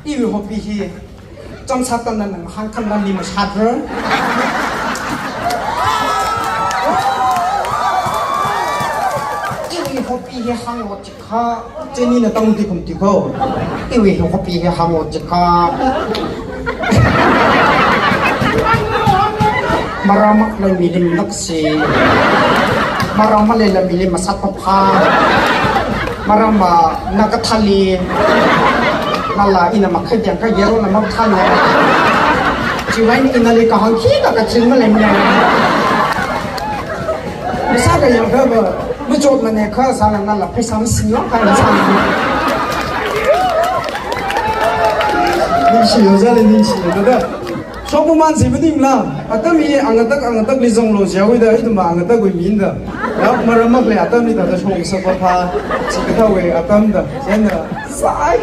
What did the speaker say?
이위 호비히 좀 샀다는 한 칸만 님을 사들 이위 호비히 한 오지카 제니는 땅디 곰디고 이위 호비히 한 오지카 Maramak na milim naksi Marama na milim masatpapa Marama nagathali Nala ina makhadyang ka yero na magthali Jiwain inali ka hangki na ka chingmalim na Bisa ka yung gaba Mujot na neka sana nala pisang siyo ka na sana Ningshi yozali ningshi yozali 소부만 집어딩라 아담이 안가딱 리정로 지하고다 이도마 안가딱 위민다 야 말아먹래 아담이 다다 총서 파파 지그타웨 아담다 쟤는 싸이